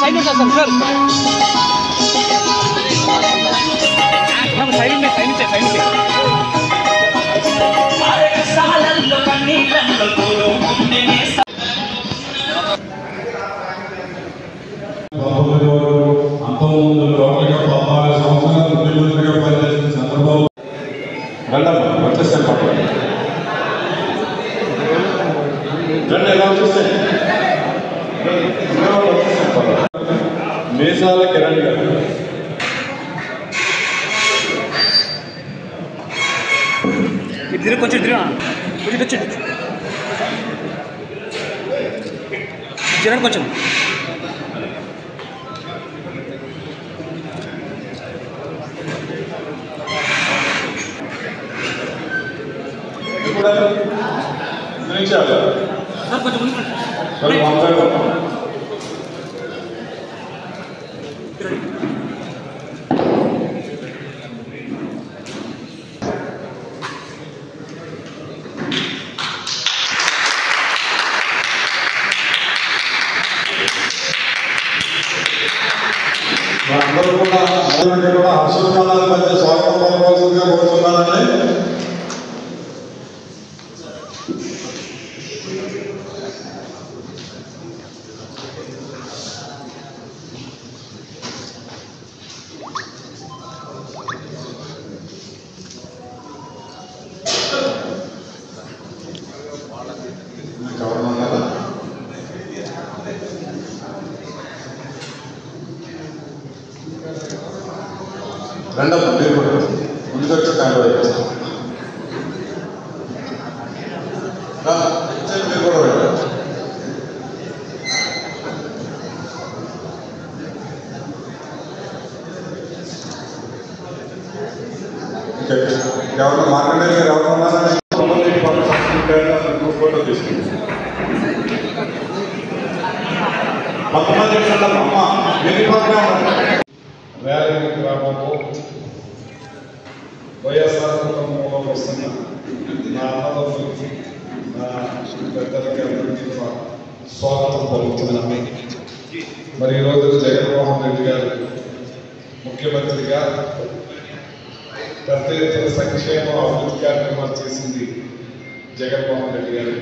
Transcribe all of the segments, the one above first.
Side में sir sir हम side में మేసాల కిరణ్ గారు ఇద్దరు కొంచెం వచ్చి కిరణ్ కొంచెం అందరూ కూడా హర్షోత్సాహాల మధ్య స్వాగతం పలకవలసిందిగా కోరుతున్నానండి. రెండవ మీరు కూడా ముందుకు వచ్చి కాండ మీరు కూడా ఎవరన్నా మాట్లాడే గారు ఎవరన్నా ఫోటో తీసుకుంది కొంతమంది అమ్మ ర్యాలీ గ్రామంలో వైఎస్ఆర్ కుటుంబంలో వస్తున్న నా అన్నదమ్ములకి నా పెద్దలకి అందరికీ కూడా స్వాగతం పలుకుతున్నాను. మరి ఈరోజు జగన్మోహన్ రెడ్డి గారు ముఖ్యమంత్రిగా పెద్ద ఎత్తున సంక్షేమ అభివృద్ధి కార్యక్రమాలు చేసింది జగన్మోహన్ రెడ్డి గారు.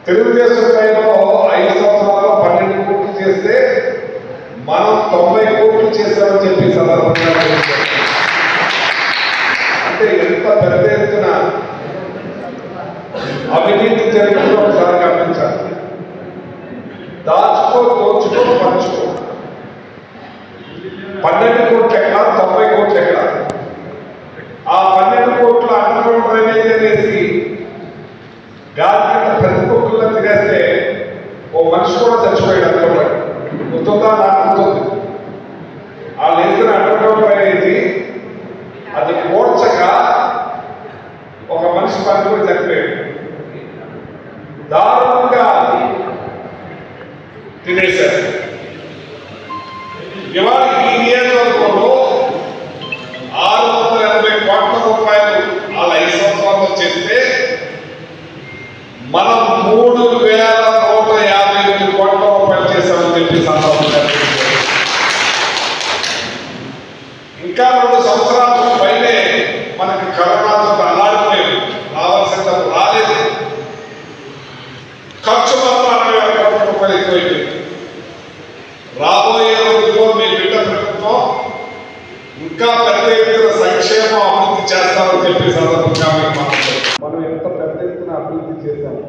తెలుగుదేశం టైంలో 5 సంవత్సరాల్లో 12 కోట్లు చేస్తే మనం 90 కోట్లు చేశామని చెప్పి సందర్భంగా అంటే ఎంత పెద్ద ఎత్తున అవినీతి జరిగిందో ఒకసారి గమనించాలి. దాచుకో దోచుకో పంచుకో 12 కోట్లు ఎక్కడ 90 కోట్లు ఎక్కడ ఆ 12 కోట్ల అండర్గ్రౌండ్ డ్రైనేజ్ అనేసి గాలి కింద పెద్ద కోట్లలో తినేస్తే ఓ మనిషి కూడా చచ్చిపోయాడు అందులో గుర్తుందా నాకు గుర్తుంది. ఆ లేచిన అండర్గ్రౌండ్ డ్రైనేజ్ అది పోడ్చక ఒక మనిషి పట్టుకుని చనిపోయాడు. దారుణంగా తినేశారు. ఇవాళ ఈ నియోజకవర్గంలో 680 కోట్ల రూపాయలు వాళ్ళ 5 సంవత్సరాల్లో చేస్తే మనం 3,158 కోట్ల రూపాయలు చేశామని చెప్పి సందర్భంగా ఇంకా 2 సంవత్సరాల పైనే మనకి కరోనాతో అల్లాడిపోయారు. రావాల్సినంత రాలేదు. ఖర్చు మాత్రం 60,000 కోట్ల రూపాయలు ఎక్కువైపోయింది. రాబోయే రోజుల్లో మీ బిడ్డ ప్రభుత్వం ఇంకా పెద్ద ఎత్తున సంక్షేమ అభివృద్ధి చేస్తామని చెప్పి సందర్భంగా మనం ఎంత పెద్ద ఎత్తున అభివృద్ధి చేశాము.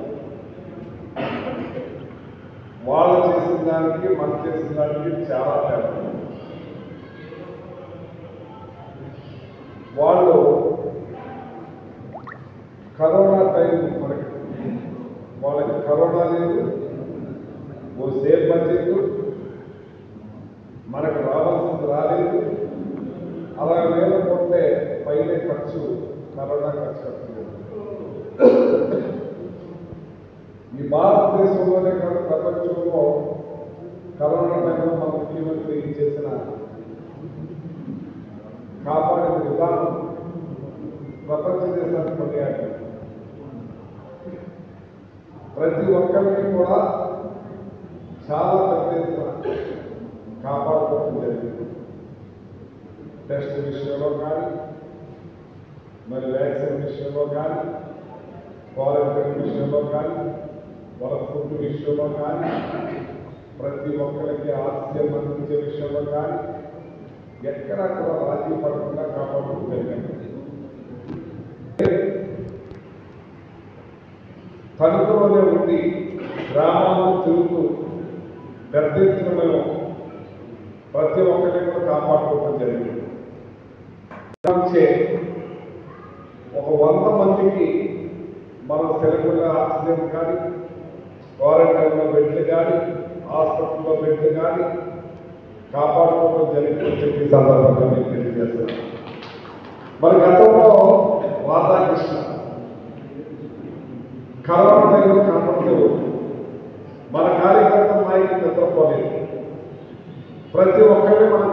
వాళ్ళు చేసిన దానికి మనం చేసిన దానికి చాలా తేడా. వాళ్ళు కరోనా టైం వాళ్ళకి కరోనా లేదు, ఓ సేఫ్ బడ్జెట్, మనకు రావాల్సింది రాలేదు. అలా లేకపోతే పైన ఖర్చు కరోనా ఖర్చు కట్టలేదు. ఈ భారతదేశంలోనే కాదు ప్రపంచంలో కరోనా టైంలో మన ముఖ్యమంత్రి చేసిన కాపాడే విధానం ప్రపంచ దేశానికి కొనియాడు. ప్రతి ఒక్కరికి కూడా చాలా పెద్ద ఎత్తున కాపాడుకోవడం జరిగింది. టెస్ట్ విషయంలో కానీ, మరి వ్యాక్సిన్ విషయంలో కానీ, క్వారంటైన్ విషయంలో కానీ, వాళ్ళ ఫుడ్ విషయంలో కానీ, ప్రతి ఒక్కరికి ఆక్సిజన్ అందించే విషయంలో కానీ ఎక్కడా కూడా రాజీ పడకుండా కాపాడుతూ జరిగింది. తణుకులోనే ఉండి గ్రామాలను తిరుగుతూ పెద్ద ఎత్తున మేము ప్రతి ఒక్కరిని కూడా కాపాడుకోవడం జరిగింది. ఒక 100 మందికి మనం సెలవుల్లో ఆక్సిజన్ కానీ, క్వారంటైన్లో బెడ్లు కానీ, హాస్పిటల్లో బెడ్లు కానీ కాపాడుకోవడం జరిగిందని చెప్పి సందర్భంగా మీకు తెలియజేస్తున్నాను. మరి గతంలో రాధాకృష్ణ కరోనా టైంలో కాపాడుతూ మన కార్యకర్తల నాయకులు నిద్రపోలేదు. ప్రతి ఒక్కరిని మనం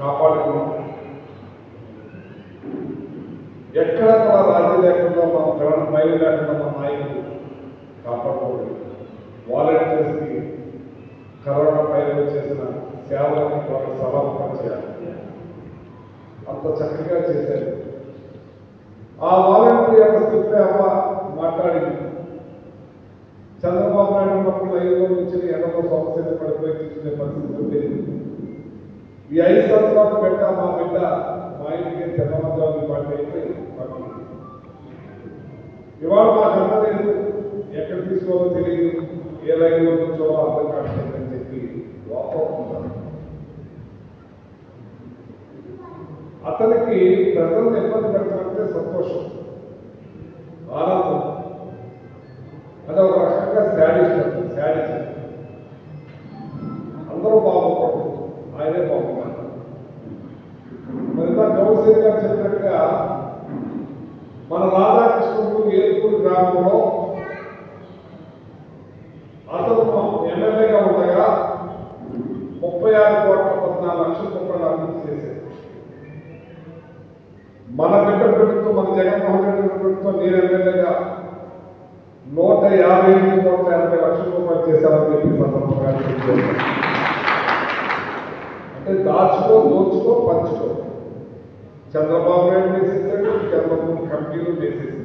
కాపాడుకున్నాం. ఎక్కడ కూడా రాజీ లేకుండా మనం కరోనా భయం లేకుండా మన నాయకులు కాపాడుకోలేదు. వాలంటీర్స్కి కరోనా పైన చేసిన సేవలని వాళ్ళకి సభాపం చేయాలి. అంత చక్కగా చేశారు. ఆ వాలంటీర్ యొక్క స్థితిలో అమ్మ మాట్లాడింది. చంద్రబాబు నాయుడు ఉన్నప్పుడు 5 నుంచి ఎండలో సమస్యలు పడిపోయి తీసుకునే పరిస్థితి ఉండేది. ఈ 5 సంవత్సరాలు పెట్ట మా బిడ్డ మా ఇంటికి తెల్లమద్రాలు పాటు అయిపోయి ఇవాళ మాకు అందలేదు, ఎక్కడ తీసుకోవాలో తెలియదు, ఏ లైన్లో కూర్చోవాలో అర్థం కావట్లేదని చెప్పి వాపోతున్నారు. అతనికి ప్రజలను ఇబ్బంది పెడతానంటే సంతోషం, ఆనందం. అది ఒక రకంగా శాడిజం. అందరూ బాగుపడదు, ఆయనే బాగుపడాలి. మరి గౌరవ్ గారు చెప్పినట్టుగా మన రాధాకృష్ణుడు ఏర్పూర్ గ్రామంలో అతను ఎమ్మెల్యేగా ఉండగా 36,14,00,000 అభివృద్ధి చేశారు. మన బిడ్డ ప్రభుత్వం, మన జగన్మోహన్ రెడ్డి ప్రభుత్వం నేను ఎమ్మెల్యేగా 150 లక్షల రూపాయలు చేశారని చెప్పి సందర్భంగా అంటే దోచుకో పంచుకో. చంద్రబాబు నాయుడు వేసేసాడు, చంద్రబాబు కమిటీలు వేసేసాడు.